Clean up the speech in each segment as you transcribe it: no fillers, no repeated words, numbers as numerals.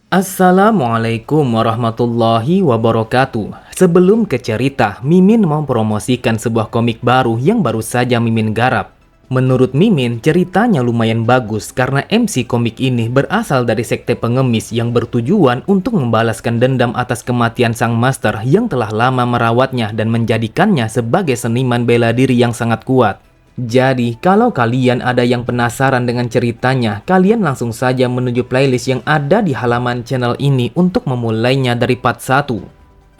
Assalamualaikum warahmatullahi wabarakatuh. Sebelum ke cerita, Mimin mau promosikan sebuah komik baru yang baru saja Mimin garap. Menurut Mimin, ceritanya lumayan bagus karena MC komik ini berasal dari sekte pengemis yang bertujuan untuk membalaskan dendam atas kematian sang master yang telah lama merawatnya dan menjadikannya sebagai seniman bela diri yang sangat kuat. Jadi, kalau kalian ada yang penasaran dengan ceritanya, kalian langsung saja menuju playlist yang ada di halaman channel ini untuk memulainya dari part 1.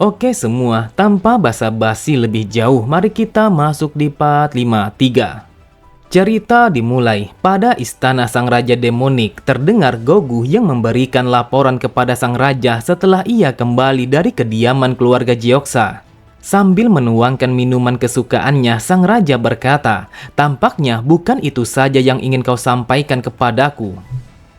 Oke semua, tanpa basa-basi lebih jauh, mari kita masuk di part 53. Cerita dimulai pada istana sang raja demonik. Terdengar Gogu yang memberikan laporan kepada sang raja setelah ia kembali dari kediaman keluarga Gyeoksa. Sambil menuangkan minuman kesukaannya, sang raja berkata, "Tampaknya bukan itu saja yang ingin kau sampaikan kepadaku."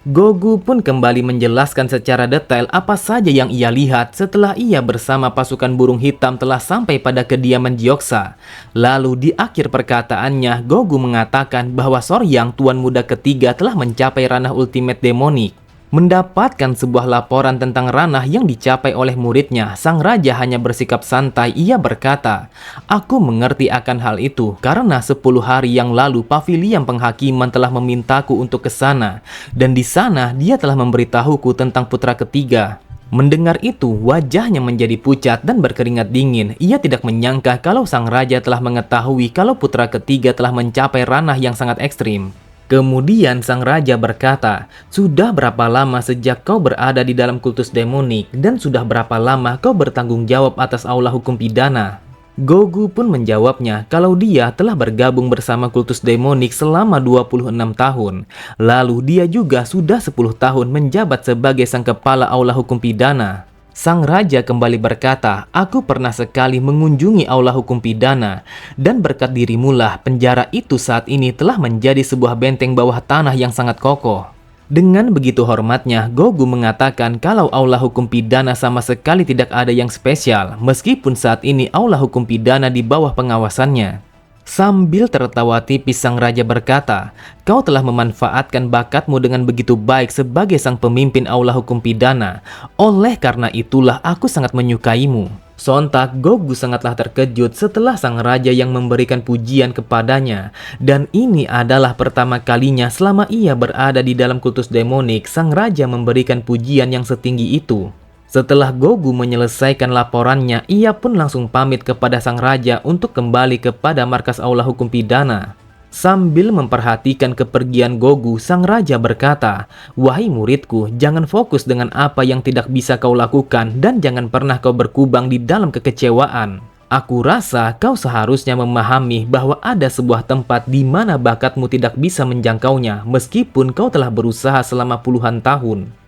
Gogu pun kembali menjelaskan secara detail apa saja yang ia lihat setelah ia bersama pasukan burung hitam telah sampai pada kediaman Gyeoksa. Lalu di akhir perkataannya, Gogu mengatakan bahwa Soryang, tuan muda ketiga, telah mencapai ranah ultimate demonik. Mendapatkan sebuah laporan tentang ranah yang dicapai oleh muridnya, sang raja hanya bersikap santai. Ia berkata, "Aku mengerti akan hal itu karena 10 hari yang lalu pavilion penghakiman telah memintaku untuk ke sana, dan di sana dia telah memberitahuku tentang putra ketiga." Mendengar itu, wajahnya menjadi pucat dan berkeringat dingin. Ia tidak menyangka kalau sang raja telah mengetahui kalau putra ketiga telah mencapai ranah yang sangat ekstrim. Kemudian sang raja berkata, "Sudah berapa lama sejak kau berada di dalam kultus demonik dan sudah berapa lama kau bertanggung jawab atas aula hukum pidana?" Gogu pun menjawabnya kalau dia telah bergabung bersama kultus demonik selama 26 tahun. Lalu dia juga sudah 10 tahun menjabat sebagai sang kepala aula hukum pidana. Sang raja kembali berkata, "Aku pernah sekali mengunjungi aula hukum pidana, dan berkat dirimulah penjara itu saat ini telah menjadi sebuah benteng bawah tanah yang sangat kokoh." Dengan begitu hormatnya, Gogu mengatakan kalau aula hukum pidana sama sekali tidak ada yang spesial, meskipun saat ini aula hukum pidana di bawah pengawasannya. Sambil tertawa tipis, sang raja berkata, "Kau telah memanfaatkan bakatmu dengan begitu baik sebagai sang pemimpin aula hukum pidana. Oleh karena itulah aku sangat menyukaimu." Sontak Gogu sangatlah terkejut setelah sang raja yang memberikan pujian kepadanya. Dan ini adalah pertama kalinya selama ia berada di dalam kultus demonik, sang raja memberikan pujian yang setinggi itu. Setelah Gogu menyelesaikan laporannya, ia pun langsung pamit kepada sang raja untuk kembali kepada markas aula hukum pidana. Sambil memperhatikan kepergian Gogu, sang raja berkata, "Wahai muridku, jangan fokus dengan apa yang tidak bisa kau lakukan dan jangan pernah kau berkubang di dalam kekecewaan. Aku rasa kau seharusnya memahami bahwa ada sebuah tempat di mana bakatmu tidak bisa menjangkaunya meskipun kau telah berusaha selama puluhan tahun."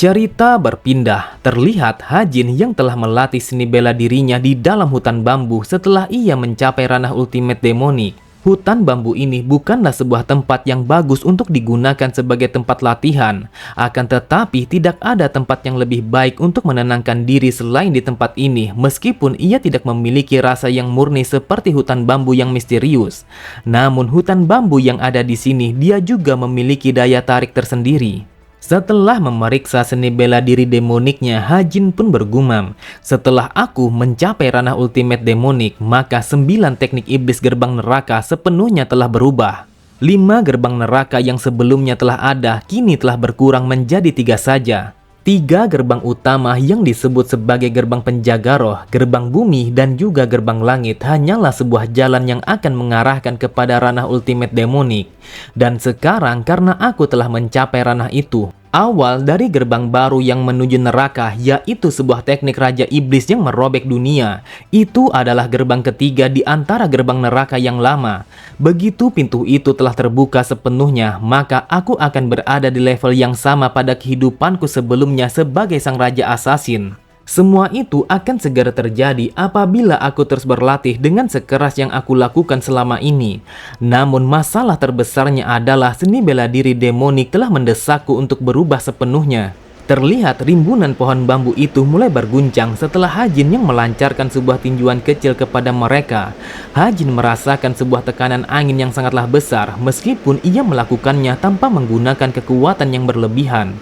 Cerita berpindah, terlihat Hajin yang telah melatih seni bela dirinya di dalam hutan bambu setelah ia mencapai ranah ultimate demonik. Hutan bambu ini bukanlah sebuah tempat yang bagus untuk digunakan sebagai tempat latihan. Akan tetapi tidak ada tempat yang lebih baik untuk menenangkan diri selain di tempat ini, meskipun ia tidak memiliki rasa yang murni seperti hutan bambu yang misterius. Namun hutan bambu yang ada di sini dia juga memiliki daya tarik tersendiri. Setelah memeriksa seni bela diri demoniknya, Hajin pun bergumam, "Setelah aku mencapai ranah ultimate demonik, maka 9 teknik iblis gerbang neraka sepenuhnya telah berubah. 5 gerbang neraka yang sebelumnya telah ada, kini telah berkurang menjadi 3 saja. 3 gerbang utama yang disebut sebagai gerbang penjaga roh, gerbang bumi, dan juga gerbang langit hanyalah sebuah jalan yang akan mengarahkan kepada ranah ultimate demonik. Dan sekarang karena aku telah mencapai ranah itu, awal dari gerbang baru yang menuju neraka, yaitu sebuah teknik Raja Iblis yang merobek dunia. Itu adalah gerbang ketiga di antara gerbang neraka yang lama. Begitu pintu itu telah terbuka sepenuhnya, maka aku akan berada di level yang sama pada kehidupanku sebelumnya sebagai sang Raja Assassin. Semua itu akan segera terjadi apabila aku terus berlatih dengan sekeras yang aku lakukan selama ini. Namun masalah terbesarnya adalah seni bela diri demonik telah mendesakku untuk berubah sepenuhnya." Terlihat rimbunan pohon bambu itu mulai berguncang setelah Hajin yang melancarkan sebuah tinjuan kecil kepada mereka. Hajin merasakan sebuah tekanan angin yang sangatlah besar meskipun ia melakukannya tanpa menggunakan kekuatan yang berlebihan.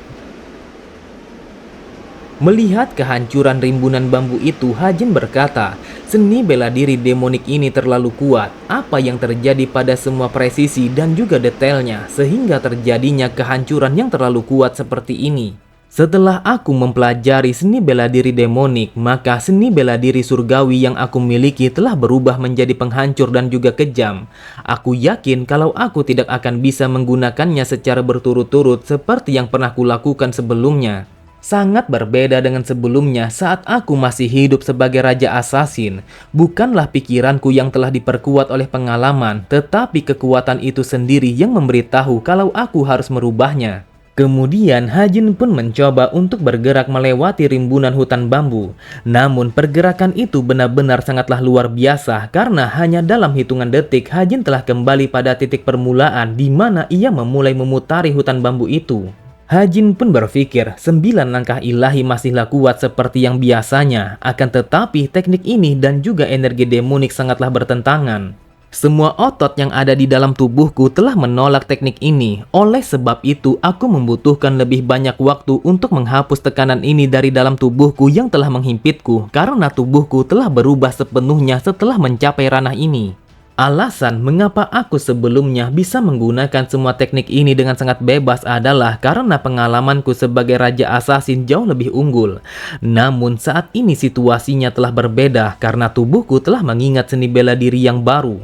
Melihat kehancuran rimbunan bambu itu, Hajin berkata, seni bela diri demonik ini terlalu kuat. Apa yang terjadi pada semua presisi dan juga detailnya, sehingga terjadinya kehancuran yang terlalu kuat seperti ini. Setelah aku mempelajari seni bela diri demonik, maka seni bela diri surgawi yang aku miliki telah berubah menjadi penghancur dan juga kejam. Aku yakin kalau aku tidak akan bisa menggunakannya secara berturut-turut seperti yang pernah kulakukan sebelumnya. Sangat berbeda dengan sebelumnya saat aku masih hidup sebagai Raja Assassin. Bukanlah pikiranku yang telah diperkuat oleh pengalaman, tetapi kekuatan itu sendiri yang memberitahu kalau aku harus merubahnya. Kemudian Hajin pun mencoba untuk bergerak melewati rimbunan hutan bambu. Namun pergerakan itu benar-benar sangatlah luar biasa karena hanya dalam hitungan detik Hajin telah kembali pada titik permulaan di mana ia memulai memutari hutan bambu itu. Hajin pun berpikir 9 langkah ilahi masihlah kuat seperti yang biasanya, akan tetapi teknik ini dan juga energi demonik sangatlah bertentangan. Semua otot yang ada di dalam tubuhku telah menolak teknik ini. Oleh sebab itu, aku membutuhkan lebih banyak waktu untuk menghapus tekanan ini dari dalam tubuhku yang telah menghimpitku, karena tubuhku telah berubah sepenuhnya setelah mencapai ranah ini. Alasan mengapa aku sebelumnya bisa menggunakan semua teknik ini dengan sangat bebas adalah karena pengalamanku sebagai Raja Assassin jauh lebih unggul. Namun saat ini situasinya telah berbeda karena tubuhku telah mengingat seni bela diri yang baru.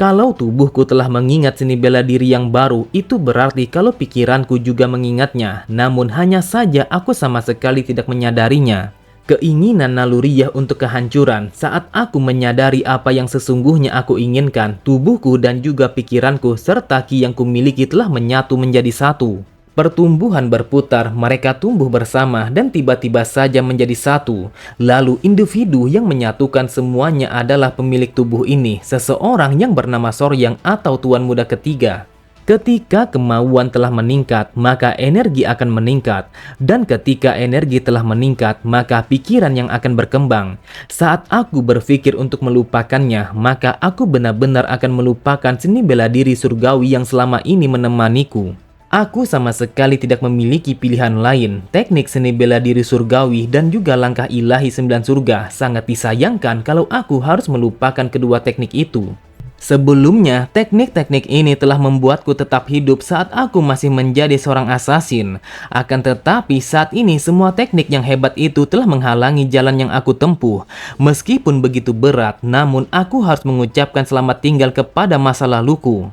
Kalau tubuhku telah mengingat seni bela diri yang baru, itu berarti kalau pikiranku juga mengingatnya. Namun hanya saja aku sama sekali tidak menyadarinya. Keinginan naluriah untuk kehancuran. Saat aku menyadari apa yang sesungguhnya aku inginkan, tubuhku dan juga pikiranku serta ki yang kumiliki telah menyatu menjadi satu. Pertumbuhan berputar, mereka tumbuh bersama dan tiba-tiba saja menjadi satu. Lalu individu yang menyatukan semuanya adalah pemilik tubuh ini, seseorang yang bernama Soryang atau Tuan Muda Ketiga. Ketika kemauan telah meningkat, maka energi akan meningkat. Dan ketika energi telah meningkat, maka pikiran yang akan berkembang. Saat aku berpikir untuk melupakannya, maka aku benar-benar akan melupakan seni bela diri surgawi yang selama ini menemaniku. Aku sama sekali tidak memiliki pilihan lain. Teknik seni bela diri surgawi dan juga langkah ilahi 9 surga sangat disayangkan kalau aku harus melupakan kedua teknik itu. Sebelumnya, teknik-teknik ini telah membuatku tetap hidup saat aku masih menjadi seorang assassin. Akan tetapi saat ini semua teknik yang hebat itu telah menghalangi jalan yang aku tempuh. Meskipun begitu berat, namun aku harus mengucapkan selamat tinggal kepada masa laluku.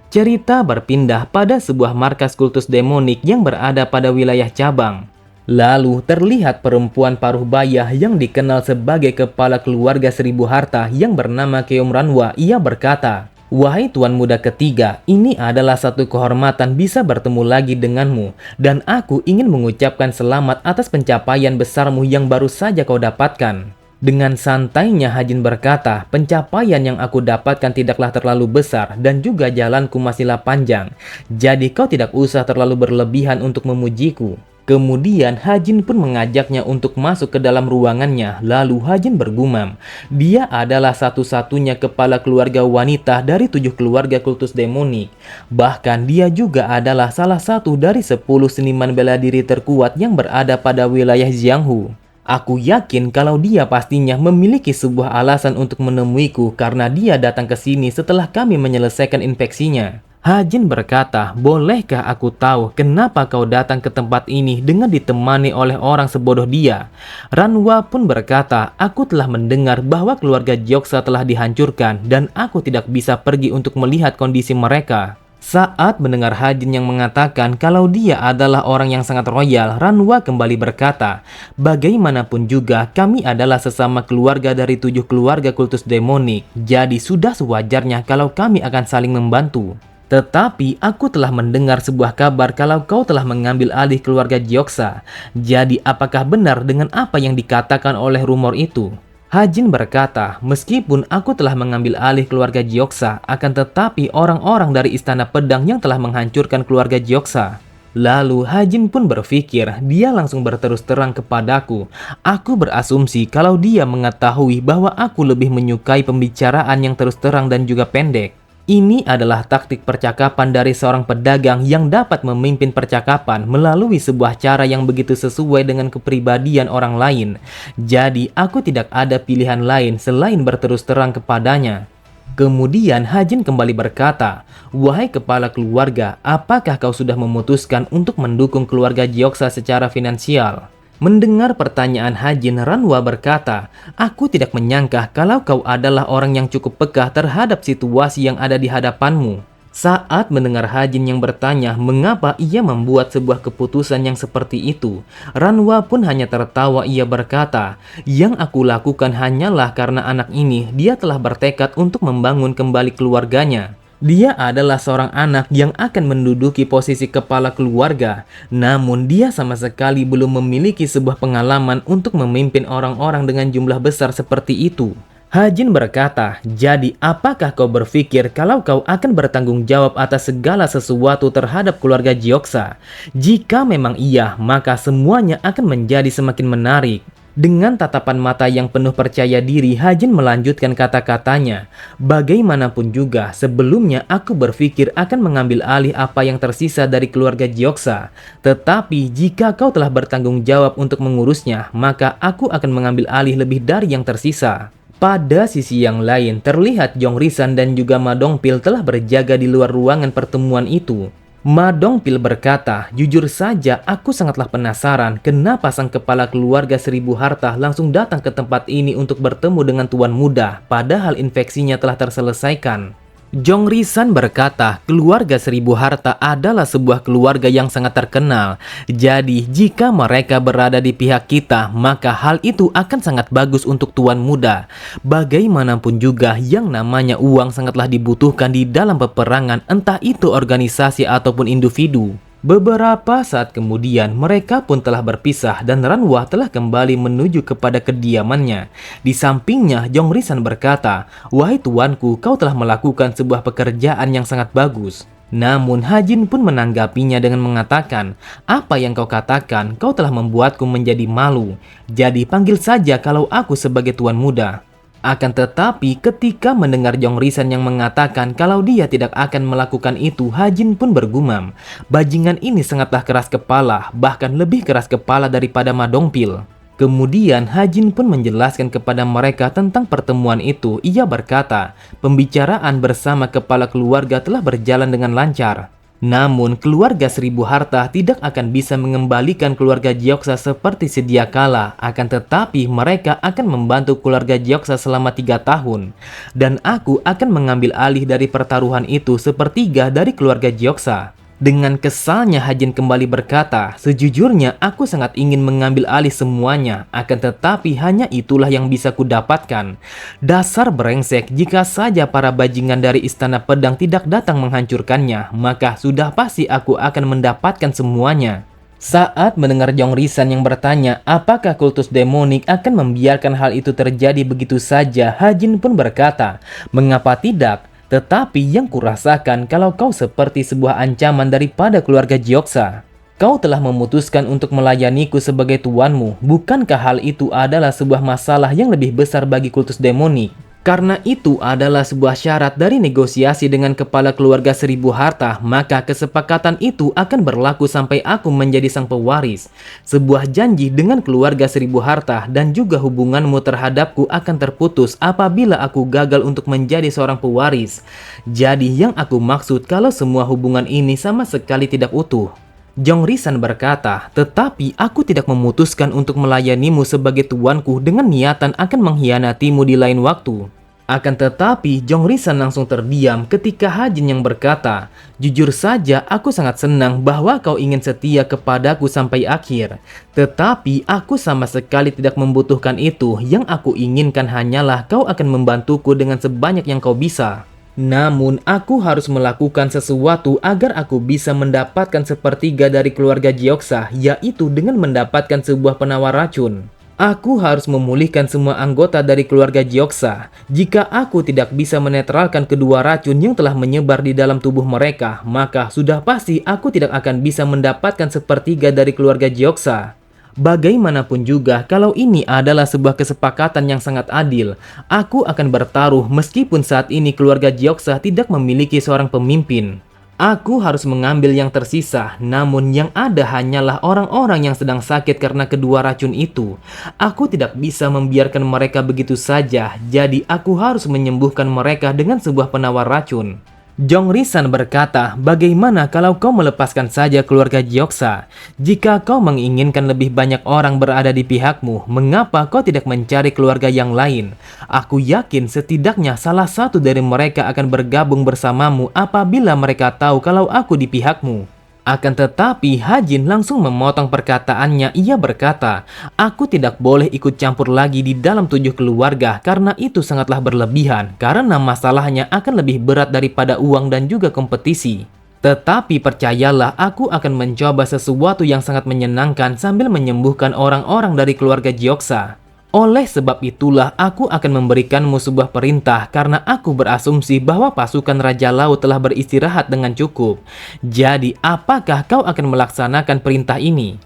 Cerita berpindah pada sebuah markas kultus demonik yang berada pada wilayah cabang. Lalu terlihat perempuan paruh baya yang dikenal sebagai kepala keluarga 1000 harta yang bernama Keom Ranwa. Ia berkata, "Wahai Tuan Muda Ketiga, ini adalah satu kehormatan bisa bertemu lagi denganmu. Dan aku ingin mengucapkan selamat atas pencapaian besarmu yang baru saja kau dapatkan." Dengan santainya Hajin berkata, "Pencapaian yang aku dapatkan tidaklah terlalu besar dan juga jalanku masihlah panjang. Jadi kau tidak usah terlalu berlebihan untuk memujiku." Kemudian Hajin pun mengajaknya untuk masuk ke dalam ruangannya. Lalu Hajin bergumam, dia adalah satu-satunya kepala keluarga wanita dari 7 keluarga kultus demonik. Bahkan dia juga adalah salah satu dari 10 seniman bela diri terkuat yang berada pada wilayah Jianghu. Aku yakin kalau dia pastinya memiliki sebuah alasan untuk menemuiku karena dia datang ke sini setelah kami menyelesaikan infeksinya. Hajin berkata, "Bolehkah aku tahu kenapa kau datang ke tempat ini dengan ditemani oleh orang sebodoh dia?" Ranwa pun berkata, "Aku telah mendengar bahwa keluarga Joksa telah dihancurkan dan aku tidak bisa pergi untuk melihat kondisi mereka." Saat mendengar Hajin yang mengatakan kalau dia adalah orang yang sangat royal, Ranwa kembali berkata, "Bagaimanapun juga kami adalah sesama keluarga dari 7 keluarga kultus demonik, jadi sudah sewajarnya kalau kami akan saling membantu. Tetapi aku telah mendengar sebuah kabar kalau kau telah mengambil alih keluarga Joksa. Jadi apakah benar dengan apa yang dikatakan oleh rumor itu?" Hajin berkata, "Meskipun aku telah mengambil alih keluarga Joksa, akan tetapi orang-orang dari Istana Pedang yang telah menghancurkan keluarga Joksa." Lalu Hajin pun berpikir, dia langsung berterus terang kepadaku. Aku berasumsi kalau dia mengetahui bahwa aku lebih menyukai pembicaraan yang terus terang dan juga pendek. Ini adalah taktik percakapan dari seorang pedagang yang dapat memimpin percakapan melalui sebuah cara yang begitu sesuai dengan kepribadian orang lain. Jadi, aku tidak ada pilihan lain selain berterus terang kepadanya. Kemudian Hajin kembali berkata, "Wahai kepala keluarga, apakah kau sudah memutuskan untuk mendukung keluarga Jioksa secara finansial?" Mendengar pertanyaan Hajin, Ranwa berkata, "Aku tidak menyangka kalau kau adalah orang yang cukup peka terhadap situasi yang ada di hadapanmu." Saat mendengar Hajin yang bertanya mengapa ia membuat sebuah keputusan yang seperti itu, Ranwa pun hanya tertawa. Ia berkata, "Yang aku lakukan hanyalah karena anak ini dia telah bertekad untuk membangun kembali keluarganya. Dia adalah seorang anak yang akan menduduki posisi kepala keluarga, namun dia sama sekali belum memiliki sebuah pengalaman untuk memimpin orang-orang dengan jumlah besar seperti itu." Hajin berkata, "Jadi apakah kau berpikir kalau kau akan bertanggung jawab atas segala sesuatu terhadap keluarga Jioksa? Jika memang iya, maka semuanya akan menjadi semakin menarik." Dengan tatapan mata yang penuh percaya diri, Hajin melanjutkan kata-katanya, "Bagaimanapun juga, sebelumnya aku berpikir akan mengambil alih apa yang tersisa dari keluarga Jioksa. Tetapi jika kau telah bertanggung jawab untuk mengurusnya, maka aku akan mengambil alih lebih dari yang tersisa." Pada sisi yang lain, terlihat Jong Risan dan juga Ma Dongpil telah berjaga di luar ruangan pertemuan itu. Ma Dongpil berkata, "Jujur saja aku sangatlah penasaran kenapa sang kepala keluarga 1000 harta langsung datang ke tempat ini untuk bertemu dengan tuan muda, padahal infeksinya telah terselesaikan." Jong Risan berkata, "Keluarga 1000 harta adalah sebuah keluarga yang sangat terkenal. Jadi, jika mereka berada di pihak kita, maka hal itu akan sangat bagus untuk tuan muda. Bagaimanapun juga, yang namanya uang sangatlah dibutuhkan di dalam peperangan, entah itu organisasi ataupun individu." Beberapa saat kemudian, mereka pun telah berpisah dan Ranwa telah kembali menuju kepada kediamannya. Di sampingnya, Jong Risan berkata, "Wahai tuanku, kau telah melakukan sebuah pekerjaan yang sangat bagus." Namun Hajin pun menanggapinya dengan mengatakan, "Apa yang kau katakan, kau telah membuatku menjadi malu. Jadi panggil saja kalau aku sebagai tuan muda." Akan tetapi ketika mendengar Jong Risan yang mengatakan kalau dia tidak akan melakukan itu, Hajin pun bergumam, "Bajingan ini sangatlah keras kepala, bahkan lebih keras kepala daripada Ma Dongpil." Kemudian Hajin pun menjelaskan kepada mereka tentang pertemuan itu. Ia berkata, pembicaraan bersama kepala keluarga telah berjalan dengan lancar. Namun, keluarga 1000 harta tidak akan bisa mengembalikan keluarga Jioksa seperti sedia kala. Akan tetapi, mereka akan membantu keluarga Jioksa selama 3 tahun. Dan aku akan mengambil alih dari pertaruhan itu sepertiga dari keluarga Jioksa. Dengan kesalnya Hajin kembali berkata, "Sejujurnya aku sangat ingin mengambil alih semuanya, akan tetapi hanya itulah yang bisa kudapatkan. Dasar brengsek, jika saja para bajingan dari Istana Pedang tidak datang menghancurkannya, maka sudah pasti aku akan mendapatkan semuanya." Saat mendengar Jong Risan yang bertanya apakah kultus demonik akan membiarkan hal itu terjadi begitu saja, Hajin pun berkata, "Mengapa tidak? Tetapi yang kurasakan kalau kau seperti sebuah ancaman daripada keluarga Jioksa. Kau telah memutuskan untuk melayaniku sebagai tuanmu. Bukankah hal itu adalah sebuah masalah yang lebih besar bagi kultus demonik? Karena itu adalah sebuah syarat dari negosiasi dengan kepala keluarga 1000 harta, maka kesepakatan itu akan berlaku sampai aku menjadi sang pewaris. Sebuah janji dengan keluarga 1000 harta dan juga hubunganmu terhadapku akan terputus apabila aku gagal untuk menjadi seorang pewaris. Jadi yang aku maksud kalau semua hubungan ini sama sekali tidak utuh." Jong Risan berkata, "Tetapi aku tidak memutuskan untuk melayanimu sebagai tuanku dengan niatan akan mengkhianatimu di lain waktu." Akan tetapi, Jong Risan langsung terdiam ketika Hajin yang berkata, "Jujur saja aku sangat senang bahwa kau ingin setia kepadaku sampai akhir. Tetapi aku sama sekali tidak membutuhkan itu. Yang aku inginkan hanyalah kau akan membantuku dengan sebanyak yang kau bisa. Namun, aku harus melakukan sesuatu agar aku bisa mendapatkan sepertiga dari keluarga Jioksa, yaitu dengan mendapatkan sebuah penawar racun. Aku harus memulihkan semua anggota dari keluarga Jioksa. Jika aku tidak bisa menetralkan kedua racun yang telah menyebar di dalam tubuh mereka, maka sudah pasti aku tidak akan bisa mendapatkan sepertiga dari keluarga Jioksa." Bagaimanapun juga, kalau ini adalah sebuah kesepakatan yang sangat adil, aku akan bertaruh meskipun saat ini keluarga Gyeoksa tidak memiliki seorang pemimpin. Aku harus mengambil yang tersisa, namun yang ada hanyalah orang-orang yang sedang sakit karena kedua racun itu. Aku tidak bisa membiarkan mereka begitu saja, jadi aku harus menyembuhkan mereka dengan sebuah penawar racun. Jong Risan berkata, bagaimana kalau kau melepaskan saja keluarga Gyeoksa? Jika kau menginginkan lebih banyak orang berada di pihakmu, mengapa kau tidak mencari keluarga yang lain? Aku yakin setidaknya salah satu dari mereka akan bergabung bersamamu apabila mereka tahu kalau aku di pihakmu. Akan tetapi Hajin langsung memotong perkataannya. Ia berkata, aku tidak boleh ikut campur lagi di dalam 7 keluarga karena itu sangatlah berlebihan, karena masalahnya akan lebih berat daripada uang dan juga kompetisi. Tetapi percayalah, aku akan mencoba sesuatu yang sangat menyenangkan sambil menyembuhkan orang-orang dari keluarga Gyeoksa. Oleh sebab itulah aku akan memberikanmu sebuah perintah karena aku berasumsi bahwa pasukan Raja Laut telah beristirahat dengan cukup. Jadi apakah kau akan melaksanakan perintah ini?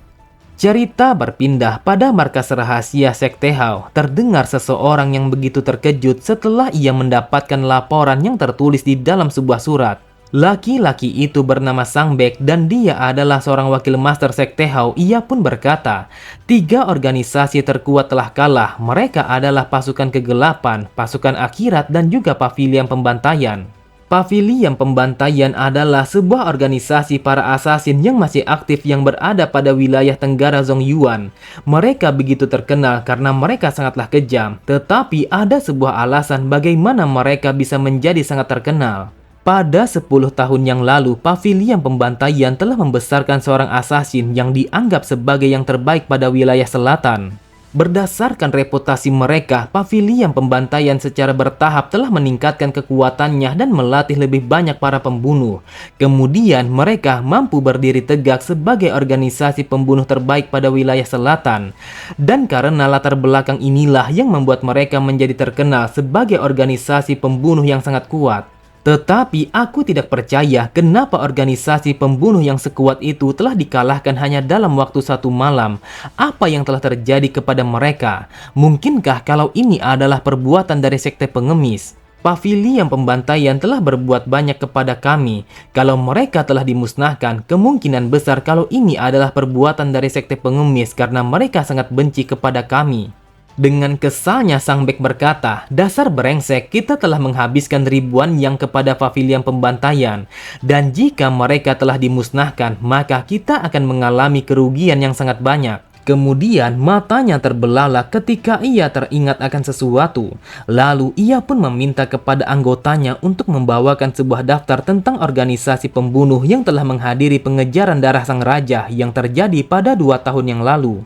Cerita berpindah pada markas rahasia Sekte Hao. Terdengar seseorang yang begitu terkejut setelah ia mendapatkan laporan yang tertulis di dalam sebuah surat. Laki-laki itu bernama Sang Baek dan dia adalah seorang wakil master Sekte Hao. Ia pun berkata, 3 organisasi terkuat telah kalah. Mereka adalah pasukan kegelapan, pasukan akhirat, dan juga pavilion pembantaian. Pavilion pembantaian adalah sebuah organisasi para asasin yang masih aktif yang berada pada wilayah tenggara Zongyuan. Mereka begitu terkenal karena mereka sangatlah kejam, tetapi ada sebuah alasan bagaimana mereka bisa menjadi sangat terkenal. Pada 10 tahun yang lalu, Pavilion Pembantaian telah membesarkan seorang asasin yang dianggap sebagai yang terbaik pada wilayah selatan. Berdasarkan reputasi mereka, Pavilion Pembantaian secara bertahap telah meningkatkan kekuatannya dan melatih lebih banyak para pembunuh. Kemudian mereka mampu berdiri tegak sebagai organisasi pembunuh terbaik pada wilayah selatan. Dan karena latar belakang inilah yang membuat mereka menjadi terkenal sebagai organisasi pembunuh yang sangat kuat. Tetapi aku tidak percaya kenapa organisasi pembunuh yang sekuat itu telah dikalahkan hanya dalam waktu 1 malam. Apa yang telah terjadi kepada mereka? Mungkinkah kalau ini adalah perbuatan dari sekte pengemis? Pavilion Pembantaian telah berbuat banyak kepada kami. Kalau mereka telah dimusnahkan, kemungkinan besar kalau ini adalah perbuatan dari sekte pengemis karena mereka sangat benci kepada kami. Dengan kesalnya Sang Baek berkata, dasar brengsek, kita telah menghabiskan ribuan yang kepada Pavilion Pembantaian. Dan jika mereka telah dimusnahkan, maka kita akan mengalami kerugian yang sangat banyak. Kemudian matanya terbelalak ketika ia teringat akan sesuatu. Lalu ia pun meminta kepada anggotanya untuk membawakan sebuah daftar tentang organisasi pembunuh yang telah menghadiri pengejaran darah sang raja yang terjadi pada 2 tahun yang lalu.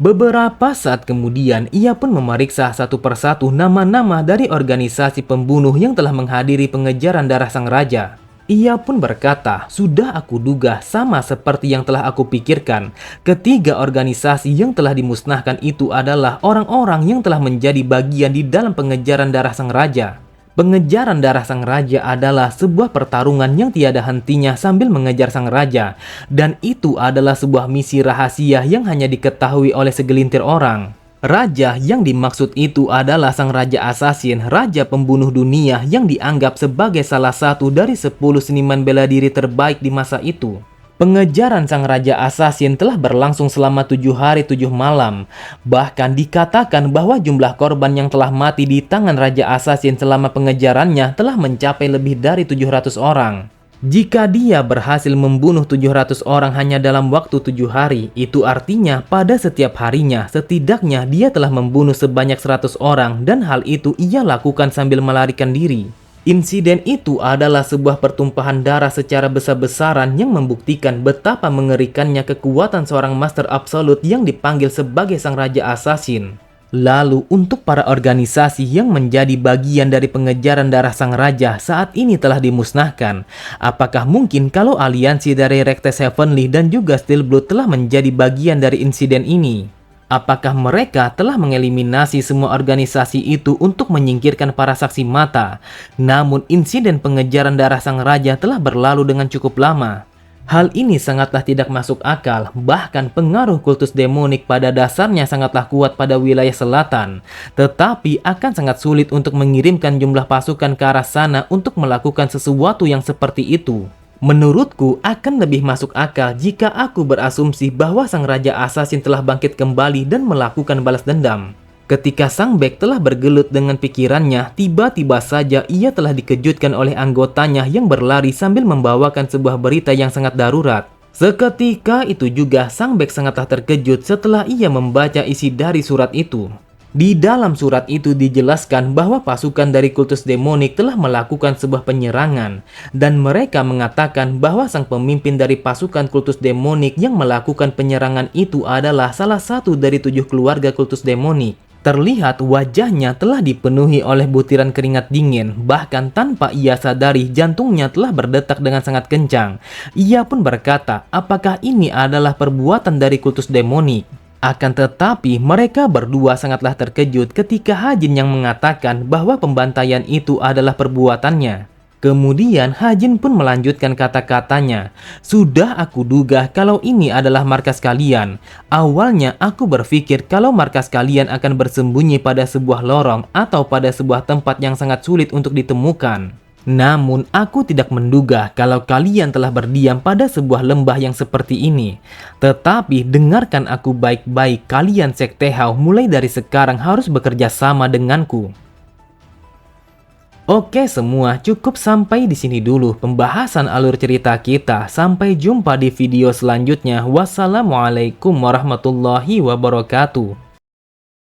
Beberapa saat kemudian, ia pun memeriksa satu persatu nama-nama dari organisasi pembunuh yang telah menghadiri pengejaran darah sang raja. Ia pun berkata, sudah aku duga sama seperti yang telah aku pikirkan. Ketiga organisasi yang telah dimusnahkan itu adalah orang-orang yang telah menjadi bagian di dalam pengejaran darah sang raja. Pengejaran darah sang raja adalah sebuah pertarungan yang tiada hentinya sambil mengejar sang raja. Dan itu adalah sebuah misi rahasia yang hanya diketahui oleh segelintir orang. Raja yang dimaksud itu adalah sang raja asasin, raja pembunuh dunia yang dianggap sebagai salah satu dari 10 seniman bela diri terbaik di masa itu. Pengejaran sang raja asasin telah berlangsung selama 7 hari 7 malam. Bahkan dikatakan bahwa jumlah korban yang telah mati di tangan raja asasin selama pengejarannya telah mencapai lebih dari 700 orang. Jika dia berhasil membunuh 700 orang hanya dalam waktu 7 hari, itu artinya pada setiap harinya setidaknya dia telah membunuh sebanyak 100 orang dan hal itu ia lakukan sambil melarikan diri. Insiden itu adalah sebuah pertumpahan darah secara besar-besaran yang membuktikan betapa mengerikannya kekuatan seorang Master Absolute yang dipanggil sebagai sang Raja Asasin. Lalu untuk para organisasi yang menjadi bagian dari pengejaran darah sang raja saat ini telah dimusnahkan. Apakah mungkin kalau aliansi dari Rectes Heavenly dan juga Steel Blood telah menjadi bagian dari insiden ini? Apakah mereka telah mengeliminasi semua organisasi itu untuk menyingkirkan para saksi mata? Namun insiden pengejaran darah sang raja telah berlalu dengan cukup lama. Hal ini sangatlah tidak masuk akal, bahkan pengaruh kultus demonik pada dasarnya sangatlah kuat pada wilayah selatan. Tetapi akan sangat sulit untuk mengirimkan jumlah pasukan ke arah sana untuk melakukan sesuatu yang seperti itu. Menurutku akan lebih masuk akal jika aku berasumsi bahwa sang Raja Assassin telah bangkit kembali dan melakukan balas dendam. Ketika Sang Bek telah bergelut dengan pikirannya, tiba-tiba saja ia telah dikejutkan oleh anggotanya yang berlari sambil membawakan sebuah berita yang sangat darurat. Seketika itu juga Sang Bek sangatlah terkejut setelah ia membaca isi dari surat itu. Di dalam surat itu dijelaskan bahwa pasukan dari kultus demonik telah melakukan sebuah penyerangan, dan mereka mengatakan bahwa sang pemimpin dari pasukan kultus demonik yang melakukan penyerangan itu adalah salah satu dari 7 keluarga kultus demonik. Terlihat wajahnya telah dipenuhi oleh butiran keringat dingin, bahkan tanpa ia sadari jantungnya telah berdetak dengan sangat kencang. Ia pun berkata, apakah ini adalah perbuatan dari kultus demonik? Akan tetapi mereka berdua sangatlah terkejut ketika Hajin yang mengatakan bahwa pembantaian itu adalah perbuatannya. Kemudian Hajin pun melanjutkan kata-katanya, "Sudah aku duga kalau ini adalah markas kalian. Awalnya aku berpikir kalau markas kalian akan bersembunyi pada sebuah lorong atau pada sebuah tempat yang sangat sulit untuk ditemukan. Namun aku tidak menduga kalau kalian telah berdiam pada sebuah lembah yang seperti ini. Tetapi dengarkan aku baik-baik, kalian Sekte Hao mulai dari sekarang harus bekerja sama denganku." Oke semua, cukup sampai di sini dulu pembahasan alur cerita kita. Sampai jumpa di video selanjutnya. Wassalamualaikum warahmatullahi wabarakatuh.